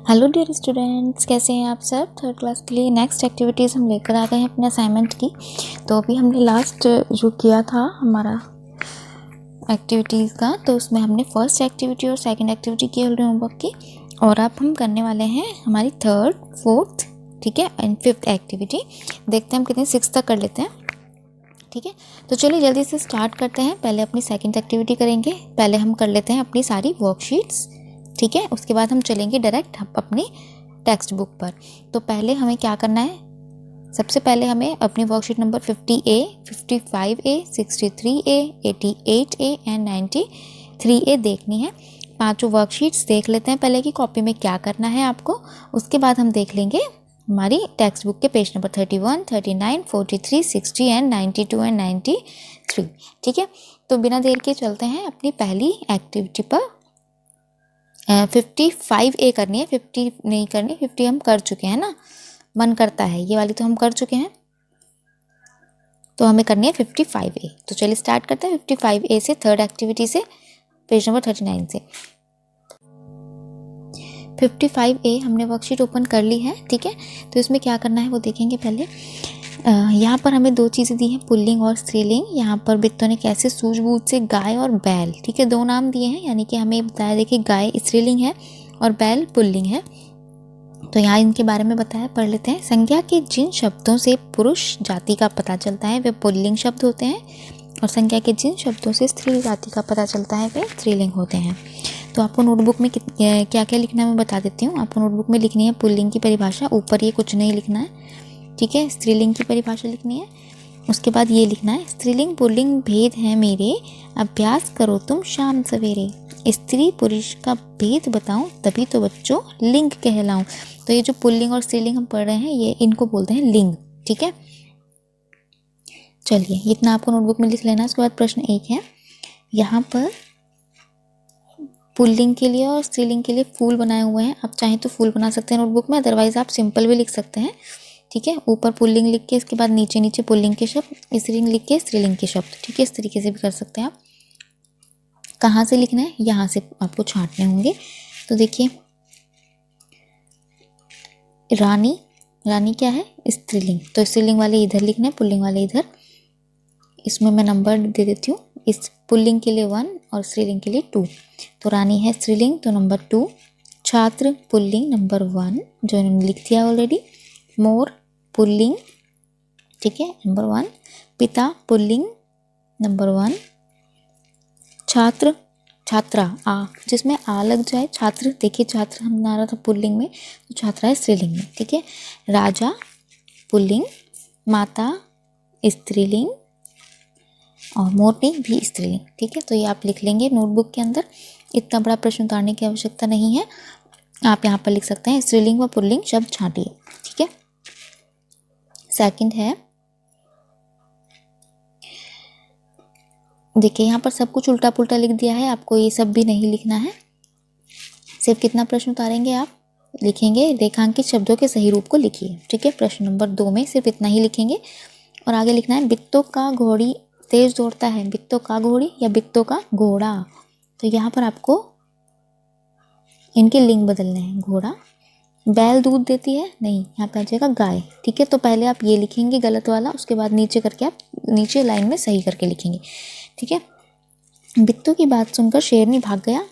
Hello dear students, कैसे हैं आप सब। थर्ड क्लास के लिए नेक्स्ट एक्टिविटीज़ हम लेकर आ गए हैं अपने असाइनमेंट की। तो अभी हमने लास्ट जो किया था हमारा एक्टिविटीज़ का, तो उसमें हमने फर्स्ट एक्टिविटी और सेकंड एक्टिविटी की होमवर्क की, और अब हम करने वाले हैं हमारी थर्ड, फोर्थ, ठीक है, एंड फिफ्थ एक्टिविटी। देखते हैं हम कितने 6 तक कर लेते हैं। ठीक है, तो चलिए जल्दी से स्टार्ट करते हैं। पहले अपनी सेकंड एक्टिविटी करेंगे। पहले हम कर लेते हैं अपनी सारी वर्कशीट्स, ठीक है, उसके बाद हम चलेंगे डायरेक्ट अपनी टेक्स्ट बुक पर। तो पहले हमें क्या करना है, सबसे पहले हमें अपनी worksheet number 50A, 55A, 63A, 88A and 93A देखनी है। पांचों वर्कशीट्स देख लेते हैं पहले की कॉपी में क्या करना है आपको। उसके बाद हम देख लेंगे हमारी टेक्स्ट बुक के पेज नंबर 31, 39, 43, 60 एंड 92 एंड 93। ठीक है, तो बिना देर के चलते हैं अपनी पहली एक्टिविटी पर। 55A करनी है, 50 नहीं करनी। 50 हम कर चुके हैं ना, मन करता है, ये वाली तो हम कर चुके हैं, तो हमें करनी है 55A। तो चलिए स्टार्ट करते हैं 55A से, थर्ड एक्टिविटी से, पेज नंबर 39 से। 55A हमने वर्कशीट ओपन कर ली है, ठीक है। तो इसमें क्या करना है वो देखेंगे पहले। यहाँ पर हमें दो चीज़ें दी हैं, पुल्लिंग और स्त्रीलिंग। यहाँ पर बिट्टो ने कैसे सूझबूझ से गाय और बैल, ठीक है, दो नाम दिए हैं, यानी कि हमें बताया देखिए गाय स्त्रीलिंग है और बैल पुल्लिंग है। तो यहाँ इनके बारे में बताया, पढ़ लेते हैं। संज्ञा के जिन शब्दों से पुरुष जाति का पता चलता है वे पुल्लिंग शब्द होते हैं, और संज्ञा के जिन शब्दों से स्त्री जाति का पता चलता है वे स्त्रीलिंग होते हैं। तो आपको नोटबुक में क्या क्या लिखना है मैं बता देती हूँ। आपको नोटबुक में लिखनी है पुल्लिंग की परिभाषा, ऊपर ये कुछ नहीं लिखना है, ठीक है। स्त्रीलिंग की परिभाषा लिखनी है, उसके बाद ये लिखना है, स्त्रीलिंग पुल्लिंग भेद है मेरे, अभ्यास करो तुम शाम सवेरे। स्त्री पुरुष का भेद बताऊं तभी तो बच्चों लिंग कहलाऊं। तो ये जो पुल्लिंग और स्त्रीलिंग हम पढ़ रहे हैं, ये इनको बोलते हैं लिंग, ठीक है। चलिए इतना आपको नोटबुक में लिख लेना। उसके बाद प्रश्न 1 है, यहाँ पर पुल्लिंग के लिए और स्त्रीलिंग के लिए फूल बनाए हुए हैं। आप चाहें तो फूल बना सकते हैं नोटबुक में, अदरवाइज आप सिंपल भी लिख सकते हैं, ठीक है। ऊपर पुल्लिंग लिख के इसके बाद नीचे नीचे पुल्लिंग के शब्द, स्त्रीलिंग लिख के स्त्रीलिंग के शब्द, ठीक है। इस तरीके से भी कर सकते हैं आप। कहाँ से लिखना है, यहाँ से आपको छांटने होंगे। तो देखिए, रानी, रानी क्या है, स्त्रीलिंग, तो स्त्रीलिंग वाले इधर लिखना है, पुल्लिंग वाले इधर। इसमें मैं नंबर दे देती हूँ, इस पुल्लिंग के लिए 1 और स्त्रीलिंग के लिए 2। तो रानी है स्त्रीलिंग, तो नंबर 2। छात्र पुल्लिंग नंबर 1, जो इन्होंने लिख दिया ऑलरेडी। मोर पुल्लिंग, ठीक है, नंबर 1। पिता पुल्लिंग नंबर 1। छात्र, छात्रा, आ, जिसमें आ लग जाए, छात्र, देखिए छात्र हम बना रहा था पुल्लिंग में, तो छात्रा है स्त्रीलिंग में, ठीक है। राजा पुल्लिंग, माता स्त्रीलिंग, और मोरनी भी स्त्रीलिंग, ठीक है। तो ये आप लिख लेंगे नोटबुक के अंदर। इतना बड़ा प्रश्न उतारने की आवश्यकता नहीं है, आप यहाँ पर लिख सकते हैं स्त्रीलिंग व पुल्लिंग शब्द छांटिए, ठीक है। सेकंड है, देखिए यहाँ पर सब कुछ उल्टा पुल्टा लिख दिया है, आपको ये सब भी नहीं लिखना है। सिर्फ कितना प्रश्न उतारेंगे आप, लिखेंगे रेखांकित शब्दों के सही रूप को लिखिए, ठीक है। प्रश्न नंबर 2 में सिर्फ इतना ही लिखेंगे, और आगे लिखना है, बित्तों का घोड़ी तेज दौड़ता है, बित्तों का घोड़ी या बित्तों का घोड़ा। तो यहाँ पर आपको इनके लिंग बदलने हैं। घोड़ा, बैल दूध देती है, नहीं, यहाँ पे आ जाएगा गाय, ठीक है। तो पहले आप ये लिखेंगे गलत वाला, उसके बाद नीचे करके आप नीचे लाइन में सही करके लिखेंगे, ठीक है। बित्तों की बात सुनकर शेरनी भाग गया,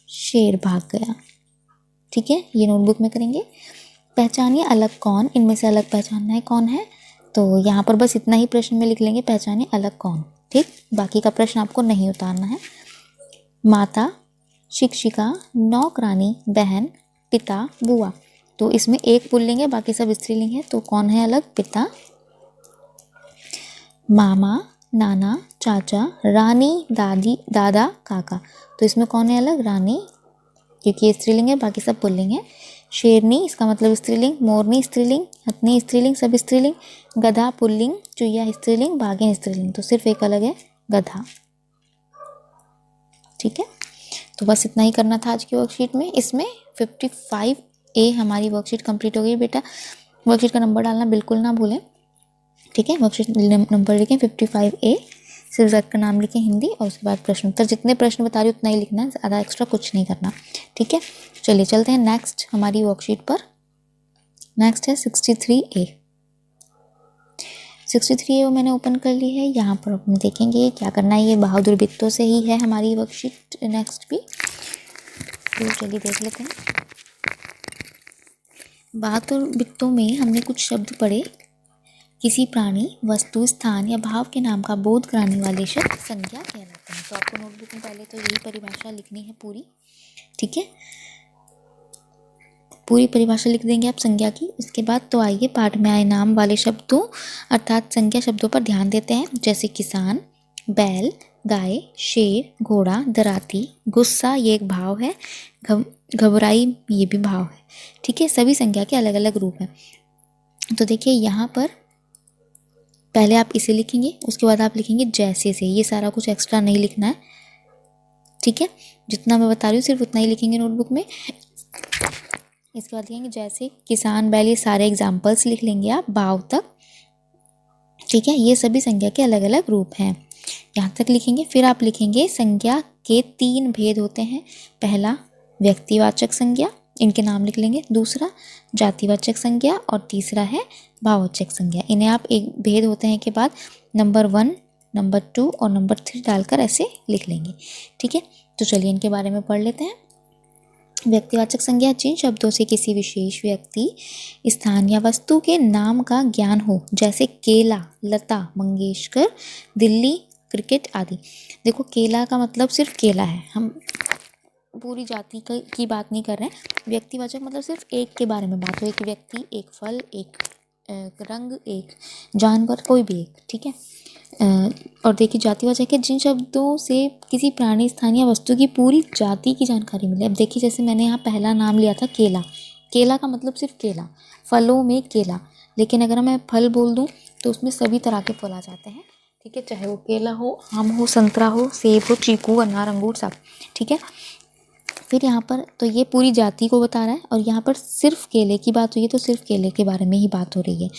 शेर भाग गया, ठीक है। ये नोटबुक में करेंगे। पहचानिए अलग कौन, इनमें से अलग पहचानना है कौन है, तो यहाँ पर बस इतना ही प्रश्न में लिख लेंगे, पहचानिए अलग कौन, ठीक। बाकी का प्रश्न आपको नहीं उतारना है। माता, शिक्षिका, नौकरानी, बहन, पिता, बुआ। तो इसमें एक पुल्लिंग है, बाकी सब स्त्रीलिंग है, तो कौन है अलग, पिता। मामा, नाना, चाचा, रानी, दादी, दादा, काका। तो इसमें कौन है अलग, रानी, क्योंकि ये स्त्रीलिंग है, बाकी सब पुल्लिंग है। शेरनी, इसका मतलब स्त्रीलिंग। मोरनी स्त्रीलिंग, हथनी स्त्रीलिंग, सब स्त्रीलिंग। गधा पुल्लिंग, चुईया स्त्रीलिंग, बाघिन स्त्रीलिंग, तो सिर्फ एक अलग है, गधा, ठीक है। तो बस इतना ही करना था आज की वर्कशीट में। इसमें 55A हमारी वर्कशीट कंप्लीट हो गई बेटा। वर्कशीट का नंबर डालना बिल्कुल ना भूलें, ठीक है। वर्कशीट नंबर लिखें 55A, सिर्फ जग का नाम लिखें हिंदी, और उसके बाद प्रश्न उत्तर, जितने प्रश्न बता रही उतना ही लिखना है, ज़्यादा एक्स्ट्रा कुछ नहीं करना, ठीक है। चलिए चलते हैं नेक्स्ट हमारी वर्कशीट पर। नेक्स्ट है 63A। 63A वो मैंने ओपन कर ली है। यहाँ पर हम देखेंगे क्या करना है। ये बहादुर बित्तों से ही है हमारी वर्कशीट नेक्स्ट भी, तो चलिए देख लेते हैं। बहादुर बित्तों में हमने कुछ शब्द पढ़े। किसी प्राणी, वस्तु, स्थान या भाव के नाम का बोध कराने वाले शब्द संज्ञा कहलाते हैं। तो आपको नोटबुक में पहले तो यही परिभाषा लिखनी है पूरी, ठीक है। पूरी परिभाषा लिख देंगे आप संज्ञा की। उसके बाद तो आइए पाठ में आए नाम वाले शब्दों अर्थात संज्ञा शब्दों पर ध्यान देते हैं। जैसे किसान, बैल, गाय, शेर, घोड़ा, दराती, गुस्सा ये एक भाव है, घबराई ये भी भाव है, ठीक है। सभी संज्ञा के अलग अलग रूप हैं। तो देखिए यहाँ पर पहले आप इसे लिखेंगे, उसके बाद आप लिखेंगे जैसे से। ये सारा कुछ एक्स्ट्रा नहीं लिखना है, ठीक है। जितना मैं बता रही हूँ सिर्फ उतना ही लिखेंगे नोटबुक में। इसके बाद लिखेंगे जैसे, किसान, बैल, ये सारे एग्जाम्पल्स लिख लेंगे आप भाव तक, ठीक है। ये सभी संज्ञा के अलग अलग रूप हैं, यहाँ तक लिखेंगे। फिर आप लिखेंगे संज्ञा के 3 भेद होते हैं। पहला व्यक्तिवाचक संज्ञा, इनके नाम लिख लेंगे। दूसरा जातिवाचक संज्ञा और तीसरा है भाववाचक संज्ञा। इन्हें आप एक भेद होते हैं के बाद नंबर 1, नंबर 2 और नंबर 3 डालकर ऐसे लिख लेंगे, ठीक है। तो चलिए इनके बारे में पढ़ लेते हैं। व्यक्तिवाचक संज्ञा जिन शब्दों से किसी विशेष व्यक्ति, स्थान या वस्तु के नाम का ज्ञान हो, जैसे केला, लता मंगेशकर, दिल्ली, क्रिकेट आदि। देखो केला का मतलब सिर्फ केला है, हम पूरी जाति की बात नहीं कर रहे हैं। व्यक्तिवाचक मतलब सिर्फ एक के बारे में बात हो, एक व्यक्ति, एक फल, एक रंग, एक जानवर, कोई भी एक, ठीक है। और देखिए जातिवाचक है जिन शब्दों से किसी प्राणी, स्थान या वस्तु की पूरी जाति की जानकारी मिले। अब देखिए जैसे मैंने यहाँ पहला नाम लिया था केला, केला का मतलब सिर्फ केला, फलों में केला। लेकिन अगर मैं फल बोल दूँ तो उसमें सभी तरह के फल आ जाते हैं, ठीक है। चाहे वो केला हो, आम हो, संतरा हो, सेब हो, चीकू, अनार, अंगूर सब, ठीक है। फिर यहाँ पर तो ये पूरी जाति को बता रहा है, और यहाँ पर सिर्फ केले की बात हुई है तो सिर्फ केले के बारे में ही बात हो रही है।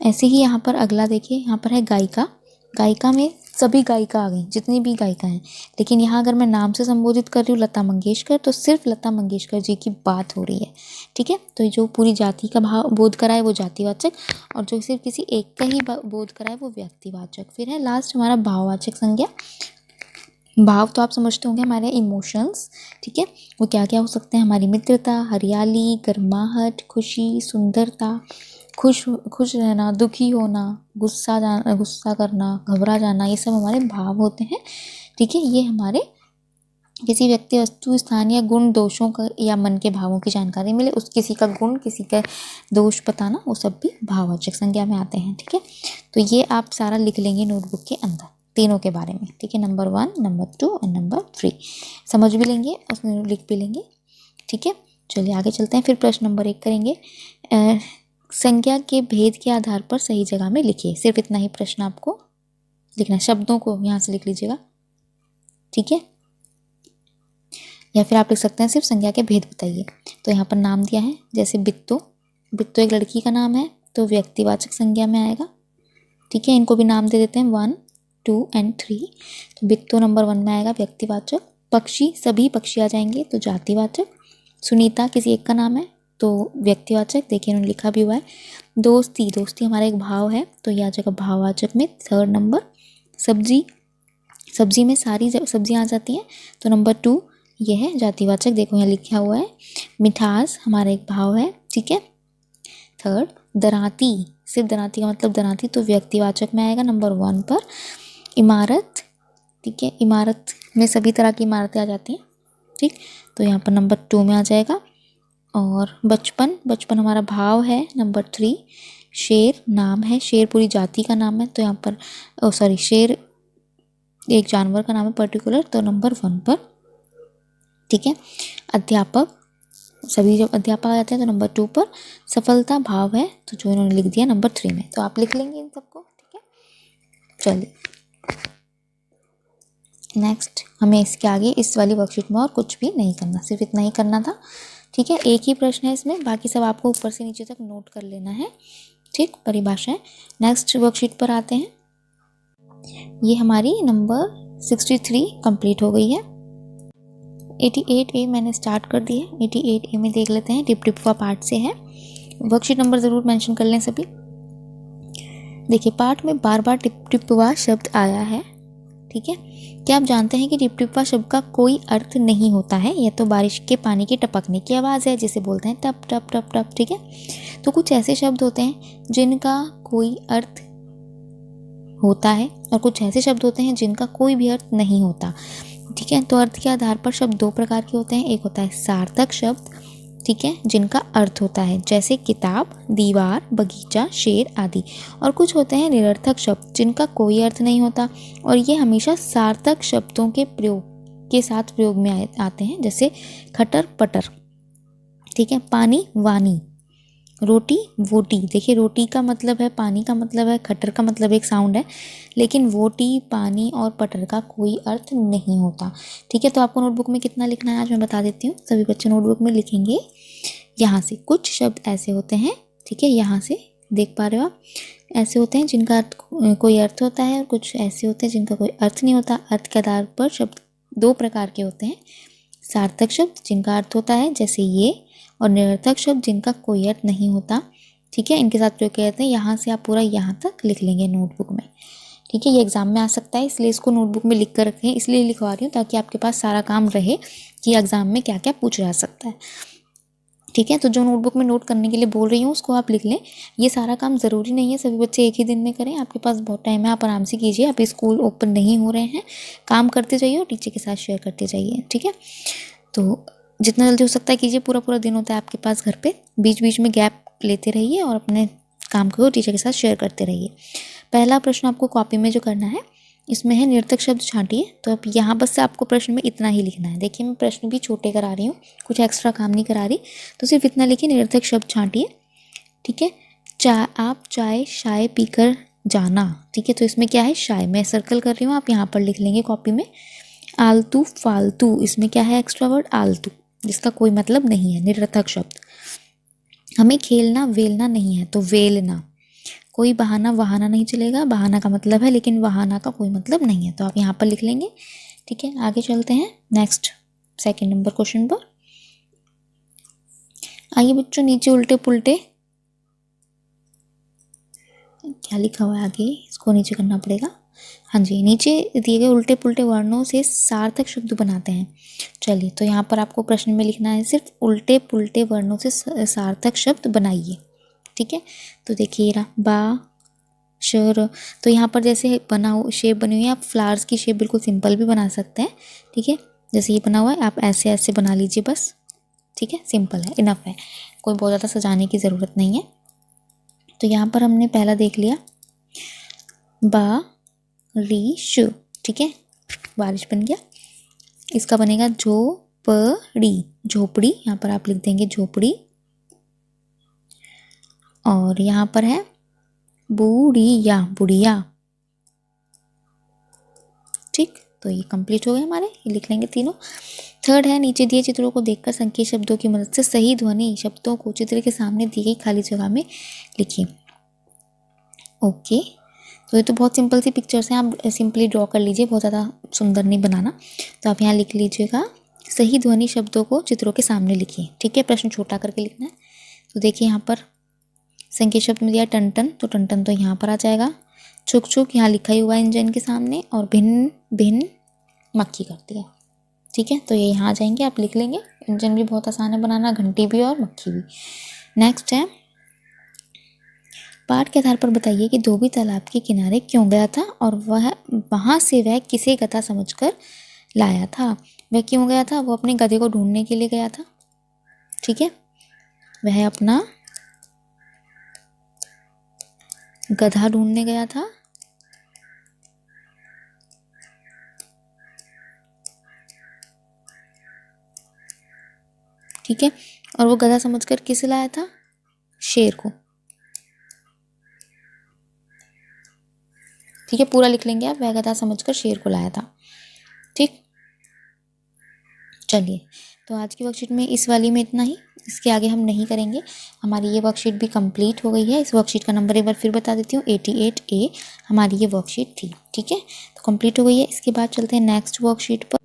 ऐसे ही यहाँ पर अगला देखिए, यहाँ पर है गायिका। गायिका में सभी गायिका आ गई, जितनी भी गायिका हैं। लेकिन यहाँ अगर मैं नाम से संबोधित कर रही हूँ लता मंगेशकर, तो सिर्फ लता मंगेशकर जी की बात हो रही है, ठीक है। तो जो पूरी जाति का भाव बोध कराए वो जातिवाचक, और जो सिर्फ किसी एक का ही बोध कराए वो व्यक्तिवाचक। फिर है लास्ट हमारा भाववाचक संज्ञा। भाव तो आप समझते होंगे हमारे इमोशंस, ठीक है। वो क्या क्या हो सकते हैं, हमारी मित्रता, हरियाली, गर्माहट, खुशी, सुंदरता, खुश रहना, दुखी होना, गुस्सा करना, घबरा जाना, ये सब हमारे भाव होते हैं, ठीक है। ये हमारे किसी व्यक्ति, वस्तु, स्थान या गुण, दोषों का या मन के भावों की जानकारी मिले, उस किसी का गुण, किसी का दोष बताना, वो सब भी भाववाचक संज्ञा में आते हैं, ठीक है। तो ये आप सारा लिख लेंगे नोटबुक के अंदर तीनों के बारे में, ठीक है। नंबर 1, नंबर 2 और नंबर 3 समझ भी लेंगे, उसमें लिख भी लेंगे, ठीक है। चलिए आगे चलते हैं। फिर प्रश्न नंबर 1 करेंगे। संज्ञा के भेद के आधार पर सही जगह में लिखिए। सिर्फ इतना ही प्रश्न आपको लिखना है, शब्दों को यहाँ से लिख लीजिएगा, ठीक है। या फिर आप लिख सकते हैं सिर्फ संज्ञा के भेद बताइए। तो यहाँ पर नाम दिया है, जैसे बित्तो, बित्तो एक लड़की का नाम है तो व्यक्तिवाचक संज्ञा में आएगा, ठीक है। इनको भी नाम दे देते हैं 1, 2 और 3। तो बित्तो नंबर 1 में आएगा व्यक्तिवाचक। पक्षी, सभी पक्षी आ जाएंगे तो जातिवाचक। सुनीता किसी एक का नाम है तो व्यक्तिवाचक, देखिए उन्होंने लिखा भी हुआ है। दोस्ती, दोस्ती हमारा एक भाव है तो यह आ जाएगा भाववाचक में 3rd नंबर। सब्जी, सब्जी में सारी सब्जियां आ जाती हैं तो नंबर 2 ये है जातिवाचक, देखो यहाँ लिखा हुआ है। मिठास हमारा एक भाव है, ठीक है, 3rd। दराती, सिर्फ दराती का मतलब दराती तो व्यक्तिवाचक में आएगा नंबर 1 पर। इमारत, ठीक है, इमारत में सभी तरह की इमारतें आ जाती हैं, ठीक, तो यहाँ पर नंबर 2 में आ जाएगा। और बचपन, बचपन हमारा भाव है नंबर 3। शेर नाम है, शेर पूरी जाति का नाम है तो यहाँ पर शेर एक जानवर का नाम है पर्टिकुलर, तो नंबर 1 पर, ठीक है। अध्यापक, सभी जब अध्यापक आ जाते हैं तो नंबर 2 पर। सफलता भाव है तो जो इन्होंने लिख दिया नंबर 3 में, तो आप लिख लेंगे इन सबको, ठीक है। चलिए नेक्स्ट, हमें इसके आगे इस वाली वर्कशीट में और कुछ भी नहीं करना, सिर्फ इतना ही करना था, ठीक है। एक ही प्रश्न है इसमें, बाकी सब आपको ऊपर से नीचे तक नोट कर लेना है, ठीक, परिभाषाएं। नेक्स्ट वर्कशीट पर आते हैं। ये हमारी नंबर 63 कंप्लीट हो गई है। 88A मैंने स्टार्ट कर दी है। 88A में देख लेते हैं, टिप टिपवा पार्ट से है। वर्कशीट नंबर ज़रूर मेंशन कर लें सभी। देखिए पार्ट में बार बार टिप टिपवा शब्द आया है, ठीक है। क्या आप जानते हैं कि टिप टिपवा शब्द का कोई अर्थ नहीं होता है, यह तो बारिश के पानी के टपकने की आवाज़ है, जिसे बोलते हैं टप टप टप टप, ठीक है। तो कुछ ऐसे शब्द होते हैं जिनका कोई अर्थ होता है और कुछ ऐसे शब्द होते हैं जिनका कोई भी अर्थ नहीं होता, ठीक है। तो अर्थ के आधार पर शब्द दो प्रकार के होते हैं, एक होता है सार्थक शब्द, ठीक है, जिनका अर्थ होता है, जैसे किताब, दीवार, बगीचा, शेर आदि। और कुछ होते हैं निरर्थक शब्द जिनका कोई अर्थ नहीं होता और ये हमेशा सार्थक शब्दों के प्रयोग के साथ प्रयोग में आते हैं, जैसे खटर पटर, ठीक है, पानी वानी, रोटी वोटी। देखिए रोटी का मतलब है, पानी का मतलब है, खटर का मतलब एक साउंड है, लेकिन वोटी, पानी और पटर का कोई अर्थ नहीं होता, ठीक है। तो आपको नोटबुक में कितना लिखना है आज मैं बता देती हूँ। सभी बच्चे नोटबुक में लिखेंगे यहाँ से। कुछ शब्द ऐसे होते हैं, ठीक है, यहाँ से देख पा रहे हो आप, ऐसे होते हैं जिनका कोई अर्थ होता है और कुछ ऐसे होते हैं जिनका कोई अर्थ नहीं होता। अर्थ के आधार पर शब्द दो प्रकार के होते हैं, सार्थक शब्द जिनका अर्थ होता है जैसे ये, और निरर्थक शब्द जिनका कोई अर्थ नहीं होता, ठीक है। इनके साथ प्रयोग किए जाते हैं। यहाँ से आप पूरा यहाँ तक लिख लेंगे नोटबुक में, ठीक है। ये एग्जाम में आ सकता है, इसलिए इसको नोटबुक में लिख कर रखें, इसलिए लिखवा रही हूँ ताकि आपके पास सारा काम रहे कि एग्जाम में क्या क्या पूछा जा सकता है, ठीक है। तो जो नोटबुक में नोट करने के लिए बोल रही हूँ उसको आप लिख लें। ये सारा काम ज़रूरी नहीं है सभी बच्चे एक ही दिन में करें, आपके पास बहुत टाइम है, आप आराम से कीजिए। अभी स्कूल ओपन नहीं हो रहे हैं, काम करते जाइए और टीचर के साथ शेयर करते जाइए, ठीक है। तो जितना जल्दी हो सकता है कीजिए, पूरा पूरा दिन होता है आपके पास घर पे, बीच बीच में गैप लेते रहिए और अपने काम को टीचर के साथ शेयर करते रहिए। पहला प्रश्न आपको कॉपी में जो करना है इसमें है निरर्थक शब्द छांटिए। तो अब यहाँ बस से आपको प्रश्न में इतना ही लिखना है। देखिए मैं प्रश्न भी छोटे करा रही हूँ, कुछ एक्स्ट्रा काम नहीं करा रही, तो सिर्फ इतना लिखिए निरर्थक शब्द छांटिए, ठीक है। आप चाय शाय पीकर जाना, ठीक है। तो इसमें क्या है, शाय, मैं सर्कल कर रही हूँ, आप यहाँ पर लिख लेंगे कॉपी में। आलतू फालतू, इसमें क्या है, एक्स्ट्रा वर्ड आलतू, जिसका कोई मतलब नहीं है, निरर्थक शब्द। हमें खेलना वेलना नहीं है, तो वेलना। कोई बहाना वहाना नहीं चलेगा, बहाना का मतलब है लेकिन वहाना का कोई मतलब नहीं है, तो आप यहाँ पर लिख लेंगे, ठीक है। आगे चलते हैं नेक्स्ट सेकंड नंबर क्वेश्चन पर। आइए बच्चों, नीचे उल्टे पुल्टे क्या लिखा हुआ है आगे, इसको नीचे करना पड़ेगा। हाँ जी, नीचे दिए गए उल्टे पुल्टे वर्णों से सार्थक शब्द बनाते हैं। चलिए, तो यहाँ पर आपको प्रश्न में लिखना है सिर्फ उल्टे पुल्टे वर्णों से सार्थक शब्द बनाइए, ठीक है। तो देखिए रहा बा शर, तो यहाँ पर जैसे बना शेप बनी हुई है, आप फ्लावर्स की शेप बिल्कुल सिंपल भी बना सकते हैं, ठीक है। जैसे ये बना हुआ है, आप ऐसे ऐसे बना लीजिए बस, ठीक है, सिंपल है, इनफ है, कोई बहुत ज़्यादा सजाने की ज़रूरत नहीं है। तो यहाँ पर हमने पहला देख लिया बारिश, ठीक है, बारिश बन गया। इसका बनेगा झोपड़ी, झोपड़ी, यहाँ पर आप लिख देंगे झोपड़ी। और यहाँ पर है बुढ़िया, बुढ़िया, ठीक। तो ये कंप्लीट हो गए हमारे, ये लिख लेंगे तीनों। थर्ड है, नीचे दिए चित्रों को देखकर संकेत शब्दों की मदद से सही ध्वनि शब्दों को चित्र के सामने दी गई खाली जगह में लिखिए। ओके, तो ये तो बहुत सिंपल सी पिक्चर्स हैं, आप सिंपली ड्रॉ कर लीजिए, बहुत ज़्यादा सुंदर नहीं बनाना। तो आप यहाँ लिख लीजिएगा सही ध्वनि शब्दों को चित्रों के सामने लिखिए, ठीक है। प्रश्न छोटा करके लिखना है। तो देखिए यहाँ पर संकेत शब्द में दिया टन, तो टन तो यहाँ पर आ जाएगा। छुक छुक यहाँ लिखा ही हुआ है इंजन के सामने, और भिन्न भिन्न मक्खी करती है, ठीक है। तो ये यहाँ आ जाएंगे, आप लिख लेंगे। इंजन भी बहुत आसान है बनाना, घंटी भी और मक्खी भी। नेक्स्ट है, पाठ के आधार पर बताइए कि धोबी तालाब के किनारे क्यों गया था और वहाँ से वह किसे गधा समझकर लाया था। वह क्यों गया था, वो अपने गधे को ढूंढने के लिए गया था, ठीक है। वह अपना गधा ढूंढने गया था, ठीक है। और वो गधा समझकर किसे लाया था, शेर को, ठीक है। पूरा लिख लेंगे आप, वह गधा समझकर शेर को लाया था, ठीक। चलिए, तो आज की वर्कशीट में इस वाली में इतना ही, इसके आगे हम नहीं करेंगे। हमारी ये वर्कशीट भी कंप्लीट हो गई है। इस वर्कशीट का नंबर एक बार फिर बता देती हूँ, 88A हमारी ये वर्कशीट थी, ठीक है। तो कंप्लीट हो गई है। इसके बाद चलते हैं नेक्स्ट वर्कशीट पर।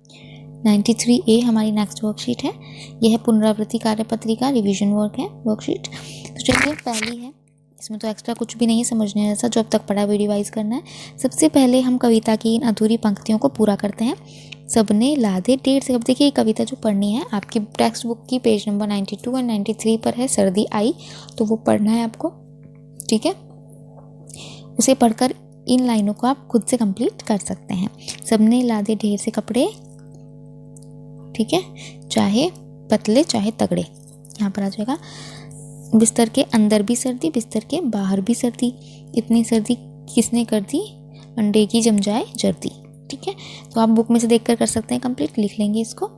93A हमारी नेक्स्ट वर्कशीट है। यह है पुनरावृत्ति कार्यपत्रिका, रिवीजन वर्क है वर्कशीट। तो चलिए पहली है, इसमें तो एक्स्ट्रा कुछ भी नहीं है समझने जैसा, जो अब तक पढ़ा वो रिवाइज करना है। सबसे पहले हम कविता की इन अधूरी पंक्तियों को पूरा करते हैं। सबने लादे ढेर से। अब देखिए कविता जो पढ़नी है आपकी टेक्स्ट बुक की पेज नंबर 92 और 93 पर है, सर्दी आई, तो वो पढ़ना है आपको, ठीक है। उसे पढ़कर इन लाइनों को आप खुद से कंप्लीट कर सकते हैं। सबने लादे ढेर से कपड़े, ठीक है, चाहे पतले चाहे तगड़े, यहाँ पर आ जाएगा। बिस्तर के अंदर भी सर्दी, बिस्तर के बाहर भी सर्दी, इतनी सर्दी किसने कर दी, अंडे की जम जाए जर्दी, ठीक है। तो आप बुक में से देखकर कर सकते हैं कंप्लीट, लिख लेंगे इसको।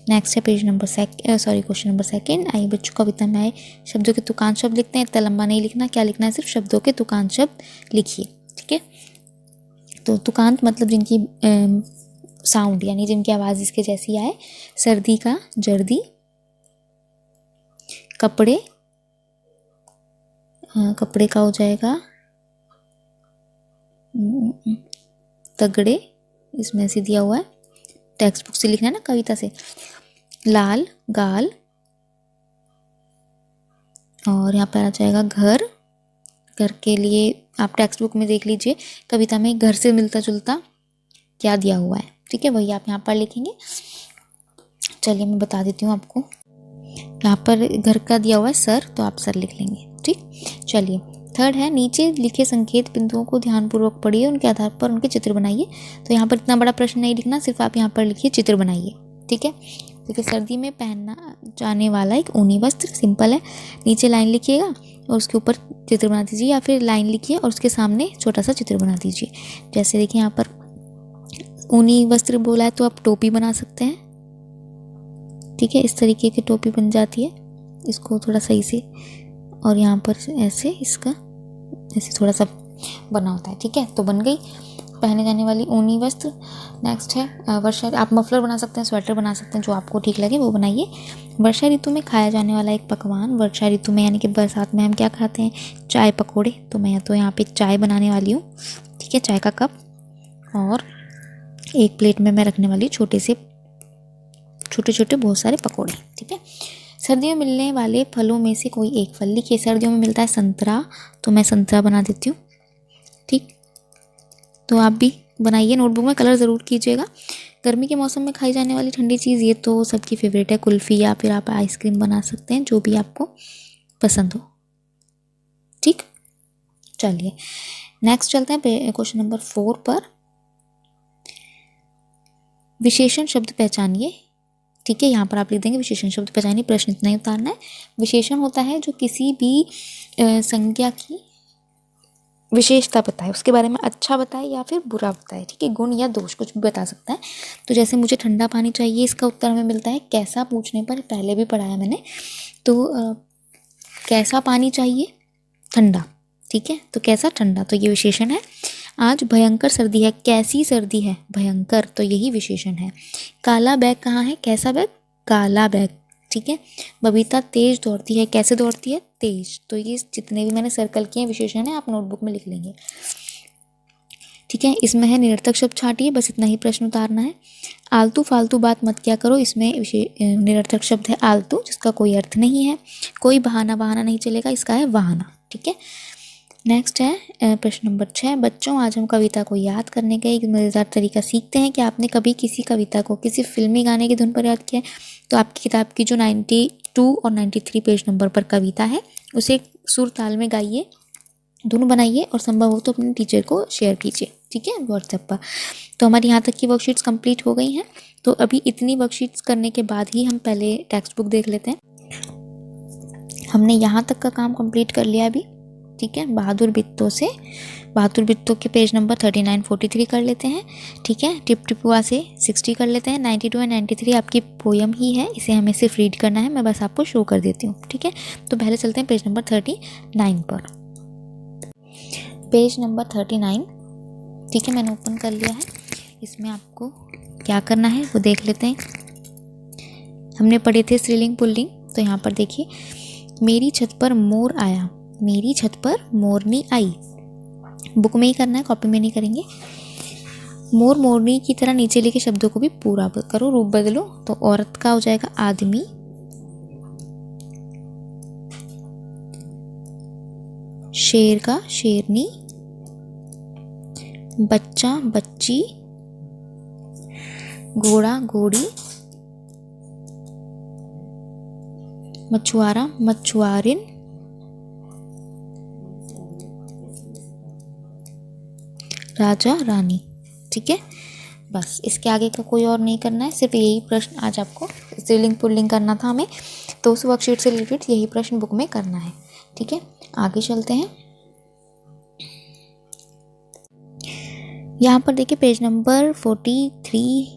नेक्स्ट है पेज नंबर क्वेश्चन नंबर 2। आइए बच्चों, कविता में आए शब्दों के तुकांत शब्द लिखते हैं। इतना लंबा नहीं लिखना, क्या लिखना है, सिर्फ शब्दों के तुकांत शब्द लिखिए, ठीक है। तो तुकांत मतलब जिनकी साउंड यानी जिनकी आवाज़ इसके जैसी आए। सर्दी का जर्दी, कपड़े, कपड़े का हो जाएगा तगड़े, इसमें ऐसे दिया हुआ है, टेक्स्ट बुक से लिखना है ना कविता से। लाल गाल, और यहाँ पर आ जाएगा घर। घर के लिए आप टेक्स्ट बुक में देख लीजिए, कविता में घर से मिलता जुलता क्या दिया हुआ है, ठीक है, वही आप यहाँ पर लिखेंगे। चलिए मैं बता देती हूँ आपको, यहाँ पर घर का दिया हुआ है सर, तो आप सर लिख लेंगे, ठीक। चलिए थर्ड है, नीचे लिखे संकेत बिंदुओं को ध्यानपूर्वक पढ़िए, उनके आधार पर उनके चित्र बनाइए। तो यहाँ पर इतना बड़ा प्रश्न नहीं लिखना, सिर्फ आप यहाँ पर लिखिए चित्र बनाइए, ठीक है। देखिए सर्दी में पहनना जाने वाला एक ऊनी वस्त्र, सिंपल है। नीचे लाइन लिखिएगा और उसके ऊपर चित्र बना दीजिए, या फिर लाइन लिखिए और उसके सामने छोटा सा चित्र बना दीजिए। जैसे देखिए यहाँ पर ऊनी वस्त्र बोला है तो आप टोपी बना सकते हैं, ठीक है, इस तरीके की टोपी बन जाती है। इसको थोड़ा सही से, और यहाँ पर ऐसे इसका ऐसे थोड़ा सा बना होता है, ठीक है। तो बन गई पहने जाने वाली ऊनी वस्त्र। नेक्स्ट है वर्षा, आप मफलर बना सकते हैं, स्वेटर बना सकते हैं, जो आपको ठीक लगे वो बनाइए। वर्षा ऋतु में खाया जाने वाला एक पकवान। वर्षा ऋतु में यानी कि बरसात में हम क्या खाते हैं, चाय पकौड़े। तो मैं तो यहाँ पे चाय बनाने वाली हूँ, ठीक है, चाय का कप, और एक प्लेट में मैं रखने वाली छोटे छोटे बहुत सारे पकौड़े, ठीक है। सर्दियों में मिलने वाले फलों में से कोई एक फल लिखिए। सर्दियों में मिलता है संतरा, तो मैं संतरा बना देती हूँ, ठीक। तो आप भी बनाइए, नोटबुक में कलर ज़रूर कीजिएगा। गर्मी के मौसम में खाई जाने वाली ठंडी चीज़, ये तो सबकी फेवरेट है, कुल्फ़ी, या फिर आप आइसक्रीम बना सकते हैं, जो भी आपको पसंद हो, ठीक। चलिए नेक्स्ट चलते हैं क्वेश्चन नंबर 4 पर। विशेषण शब्द पहचानिए, ठीक है। यहाँ पर आप लिख देंगे विशेषण शब्द पहचानिए, प्रश्न इतना ही उतारना है। विशेषण होता है जो किसी भी संज्ञा की विशेषता बताए, उसके बारे में अच्छा बताए या फिर बुरा बताए, ठीक है, गुण या दोष कुछ भी बता सकता है। तो जैसे मुझे ठंडा पानी चाहिए, इसका उत्तर हमें मिलता है कैसा, पूछने पर, पहले भी पढ़ाया मैंने। तो कैसा पानी चाहिए, ठंडा, ठीक है, तो कैसा, ठंडा, तो ये विशेषण है। आज भयंकर सर्दी है, कैसी सर्दी है, भयंकर, तो यही विशेषण है। काला बैग कहाँ है, कैसा बैग, काला बैग, ठीक है। बबीता तेज दौड़ती है, कैसे दौड़ती है, तेज, तो ये जितने भी मैंने सर्कल किए हैं विशेषण है, आप नोटबुक में लिख लेंगे, ठीक है। इसमें है निरर्थक शब्द छाटिए, बस इतना ही प्रश्न उतारना है। आलतू फालतू बात मत क्या करो, इसमें निरर्थक शब्द है आलतू, जिसका कोई अर्थ नहीं है। कोई बहाना नहीं चलेगा, इसका है बहाना, ठीक है। नेक्स्ट है प्रश्न नंबर 6। बच्चों आज हम कविता को याद करने का एक मज़ेदार तरीका सीखते हैं कि आपने कभी किसी कविता को किसी फिल्मी गाने की धुन पर याद किया है। तो आपकी किताब की जो 92 और 93 पेज नंबर पर कविता है, उसे सुर ताल में गाइए, धुन बनाइए, और संभव हो तो अपने टीचर को शेयर कीजिए, ठीक है, व्हाट्सएप पर। तो हमारी यहाँ तक की वर्कशीट्स कंप्लीट हो गई हैं। तो अभी इतनी वर्कशीट्स करने के बाद ही हम पहले टेक्स्ट बुक देख लेते हैं। हमने यहाँ तक का काम कंप्लीट कर लिया अभी, ठीक है। बहादुर बित्तों के पेज नंबर 39 43 कर लेते हैं, ठीक है। टिप टिपुआ से 60 कर लेते हैं। 92 और 93 आपकी पोयम ही है, इसे हमें सिर्फ रीड करना है, मैं बस आपको शो कर देती हूँ, ठीक है। तो पहले चलते हैं पेज नंबर 39 पर। पेज नंबर 39, ठीक है, मैंने ओपन कर लिया है। इसमें आपको क्या करना है वो देख लेते हैं। हमने पढ़े थे स्त्रीलिंग पुल्लिंग, तो यहाँ पर देखिए, मेरी छत पर मोर आया, मेरी छत पर मोरनी आई, बुक में ही करना है, कॉपी में नहीं करेंगे। मोर मोरनी की तरह नीचे लिखे शब्दों को भी पूरा करो, रूप बदलो। तो औरत का हो जाएगा आदमी, शेर का शेरनी, बच्चा बच्ची, घोड़ा घोड़ी, मछुआरा मछुआरिन, राजा रानी। ठीक है, बस इसके आगे का कोई और नहीं करना है, सिर्फ यही प्रश्न आज आपको स्त्रीलिंग पुल्लिंग करना था हमें, तो उस वर्कशीट से रिलेटेड यही प्रश्न बुक में करना है। ठीक है, आगे चलते हैं। यहाँ पर देखिए पेज नंबर 43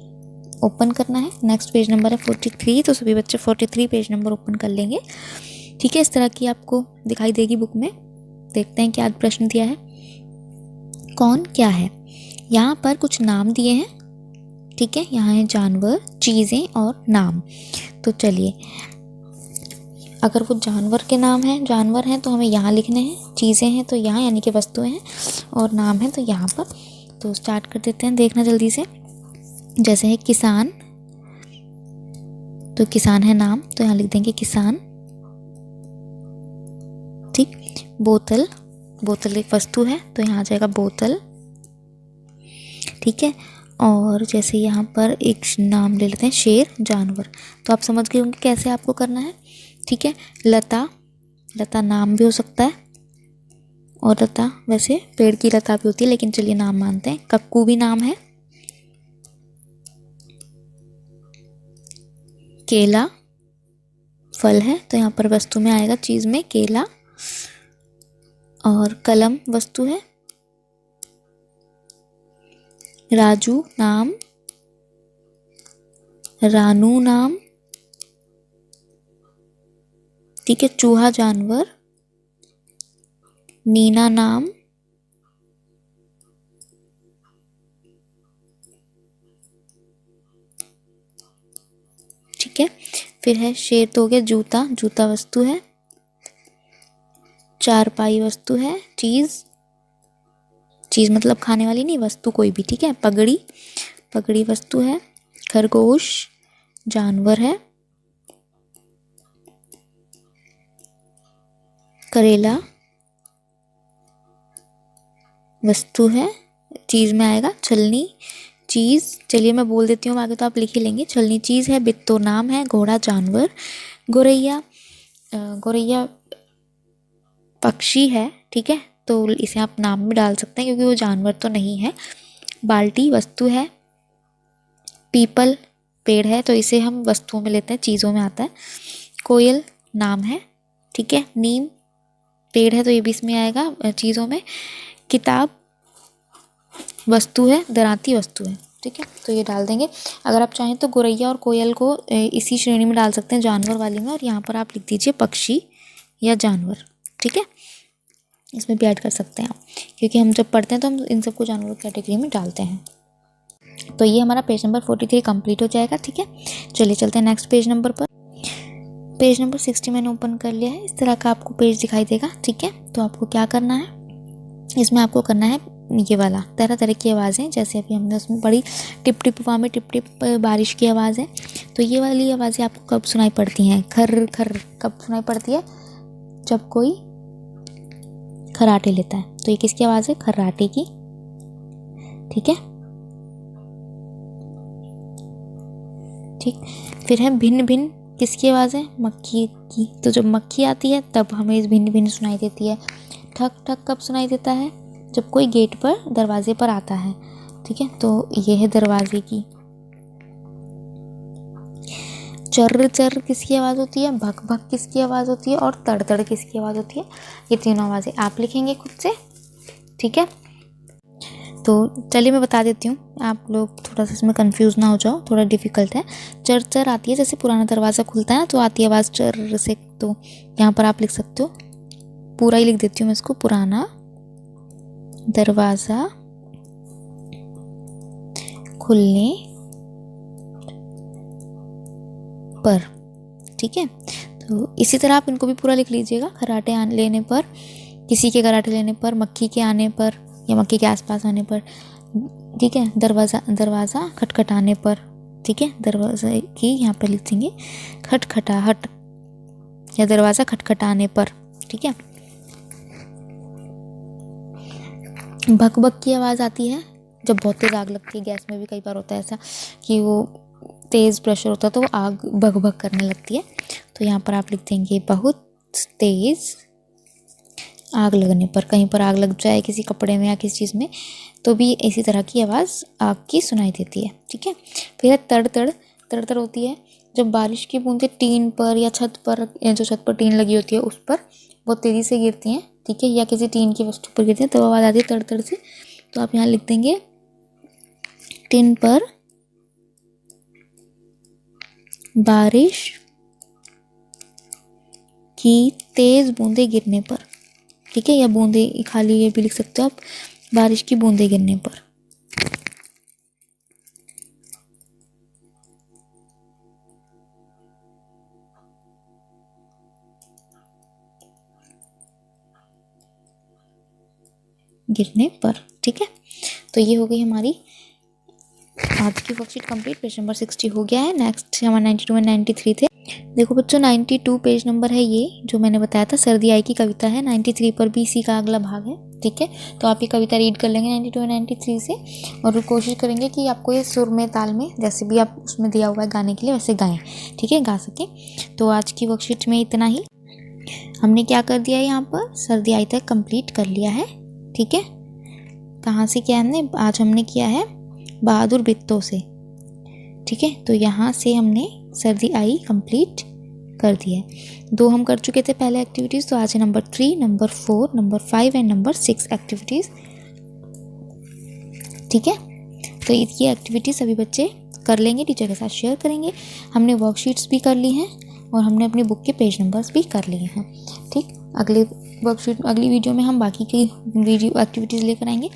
ओपन करना है। नेक्स्ट पेज नंबर है 43, तो सभी बच्चे 43 पेज नंबर ओपन कर लेंगे। ठीक है, इस तरह की आपको दिखाई देगी बुक में। देखते हैं क्या प्रश्न दिया है। कौन क्या है, यहाँ पर कुछ नाम दिए हैं। ठीक है, यहाँ है जानवर, चीज़ें और नाम। तो चलिए, अगर वो जानवर के नाम हैं, जानवर हैं तो हमें यहाँ लिखने हैं, चीज़ें हैं तो यहाँ यानी कि वस्तुएं हैं, और नाम है तो यहाँ पर। तो स्टार्ट कर देते हैं, देखना जल्दी से। जैसे है किसान, तो किसान है नाम, तो यहाँ लिख देंगे किसान। ठीक, बोतल, बोतल एक वस्तु है तो यहाँ आ जाएगा बोतल। ठीक है, और जैसे यहाँ पर एक नाम ले लेते हैं शेर, जानवर। तो आप समझ गए होंगे कैसे आपको करना है। ठीक है, लता, लता नाम भी हो सकता है, और लता वैसे पेड़ की लता भी होती है, लेकिन चलिए नाम मानते हैं। कक्कू भी नाम है। केला फल है, तो यहाँ पर वस्तु में आएगा, चीज़ में केला। और कलम वस्तु है। राजू नाम, रानू नाम। ठीक है, चूहा जानवर, नीना नाम, ठीक है। फिर है शेर तो हो गया, जूता, जूता वस्तु है। चारपाई वस्तु है। चीज़, चीज़ मतलब खाने वाली नहीं, वस्तु कोई भी। ठीक है, पगड़ी, पगड़ी वस्तु है। खरगोश जानवर है। करेला वस्तु है, चीज़ में आएगा। छलनी चीज़, चलिए मैं बोल देती हूँ, आगे तो आप लिख ही लेंगे। छलनी चीज़ है, बित्तो नाम है। घोड़ा जानवर। गोरैया, गोरैया पक्षी है। ठीक है, तो इसे आप नाम में डाल सकते हैं क्योंकि वो जानवर तो नहीं है। बाल्टी वस्तु है। पीपल पेड़ है, तो इसे हम वस्तुओं में लेते हैं, चीज़ों में आता है। कोयल नाम है। ठीक है, नीम पेड़ है, तो ये भी इसमें आएगा, चीज़ों में। किताब वस्तु है, दराती वस्तु है। ठीक है, तो ये डाल देंगे। अगर आप चाहें तो गोरैया और कोयल को इसी श्रेणी में डाल सकते हैं, जानवर वाली में, और यहाँ पर आप लिख दीजिए पक्षी या जानवर। ठीक है, इसमें भी ऐड कर सकते हैं आप, क्योंकि हम जब पढ़ते हैं तो हम इन सबको जानवरों की कैटेगरी में डालते हैं। तो ये हमारा पेज नंबर 43 कंप्लीट हो जाएगा। ठीक है, चलिए चलते हैं नेक्स्ट पेज नंबर पर। पेज नंबर 60 मैंने ओपन कर लिया है। इस तरह का आपको पेज दिखाई देगा। ठीक है, तो आपको क्या करना है, इसमें आपको करना है ये वाला, तरह तरह की आवाज़ें, जैसे अभी हमने उसमें पढ़ी टिप टिप वहाँ में टिप टिप बारिश की आवाज़ है। तो ये वाली आवाज़ें आपको कब सुनाई पड़ती हैं? खर खर कब सुनाई पड़ती है? जब कोई खर्राटे लेता है। तो ये किसकी आवाज़ है? खर्राटे की। ठीक है, ठीक। फिर है भिन्न भिन्न, किसकी आवाज़ है? मक्खी की। तो जब मक्खी आती है तब हमें इस भिन्न भिन्न सुनाई देती है। ठक ठक कब सुनाई देता है? जब कोई गेट पर, दरवाजे पर आता है। ठीक है, तो ये है दरवाजे की। चर्र चर्र किसकी आवाज़ होती है? भक भक किसकी आवाज़ होती है? और तड़ तड़ किसकी आवाज़ होती है? ये तीनों आवाज़ें आप लिखेंगे खुद से। ठीक है, तो चलिए मैं बता देती हूँ, आप लोग थोड़ा सा इसमें कंफ्यूज ना हो जाओ, थोड़ा डिफ़िकल्ट है। चर चर आती है, जैसे पुराना दरवाज़ा खुलता है ना, तो आती है आवाज़ चर से। तो यहाँ पर आप लिख सकते हो, पूरा ही लिख देती हूँ मैं इसको, पुराना दरवाज़ा खुलने पर। ठीक है, तो इसी तरह आप इनको भी पूरा लिख लीजिएगा। खर्राटे लेने पर, किसी के खर्राटे लेने पर, मक्खी के आने पर या मक्खी के आसपास आने पर, ठीक है। दरवाज़ा खटखटाने पर, ठीक है। दरवाज़ा की यहाँ पर लिख देंगे खटखटाहट या दरवाज़ा खटखटाने पर, ठीक है। भक भक की आवाज़ आती है जब बहुत तेज़ आग लगती है। गैस में भी कई बार होता है ऐसा कि वो तेज़ प्रेशर होता है तो वो आग भक भक करने लगती है। तो यहाँ पर आप लिख देंगे बहुत तेज़ आग लगने पर। कहीं पर आग लग जाए किसी कपड़े में या किसी चीज़ में तो भी इसी तरह की आवाज़ आग की सुनाई देती है, ठीक है। फिर तड़ तड़ होती है जब बारिश की बूंदें टीन पर या छत पर, जो छत पर टीन लगी होती है उस पर बहुत तेज़ी से गिरती हैं, ठीक है, या किसी टीन की वस्तु पर गिरती है तो आवाज़ आती है तड़ तड़ से। तो आप यहाँ लिख देंगे टीन पर बारिश की तेज़ बूंदें गिरने पर, ठीक है, या बूंदें खाली ये भी लिख सकते हो आप, बारिश की बूंदें गिरने पर। गिरने पर, ठीक है। तो ये हो गई हमारी आज की वर्कशीट कंप्लीट। पेज नंबर 60 हो गया है। नेक्स्ट हमारे 92 और 93 थे। देखो बच्चों 92 पेज नंबर है, ये जो मैंने बताया था सर्दी आई की कविता है। 93 पर भी इसी का अगला भाग है, ठीक है। तो आप ये कविता रीड कर लेंगे 92 और 93 से, और कोशिश करेंगे कि आपको ये सुर में ताल में जैसे भी आप उसमें दिया हुआ है गाने के लिए वैसे गाएं, ठीक है, गा सकें। तो आज की वर्कशीट में इतना ही। हमने क्या कर दिया है, यहाँ पर सर्दी आई तक कंप्लीट कर लिया है, ठीक है। कहाँ से किया हमने, आज हमने किया है बहादुर बित्तों से, ठीक है। तो यहाँ से हमने सर्दी आई कंप्लीट कर दिया है। 2 हम कर चुके थे पहले एक्टिविटीज़, तो आज है number 3, number 4, number 5 and number 6 activities, ठीक है। तो ये एक्टिविटीज़ सभी बच्चे कर लेंगे, टीचर के साथ शेयर करेंगे। हमने वर्कशीट्स भी कर ली हैं और हमने अपनी बुक के पेज नंबर्स भी कर लिए हैं, ठीक। अगली वीडियो में हम बाकी की वीडियो एक्टिविटीज़ लेकर आएंगे।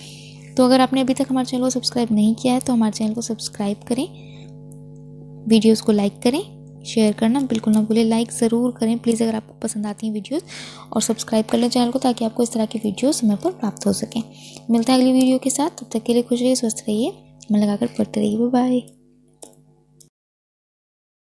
तो अगर आपने अभी तक हमारे चैनल को सब्सक्राइब नहीं किया है तो हमारे चैनल को सब्सक्राइब करें, वीडियोस को लाइक करें, शेयर करना बिल्कुल ना भूलें। लाइक ज़रूर करें प्लीज़ अगर आपको पसंद आती हैं वीडियोस, और सब्सक्राइब कर लें चैनल को ताकि आपको इस तरह की वीडियोस समय पर प्राप्त हो सकें। मिलते हैं अगली वीडियो के साथ, तब तक के लिए खुश रहिए, स्वस्थ रहिए, मन लगाकर पढ़ते रहिए। Bye bye.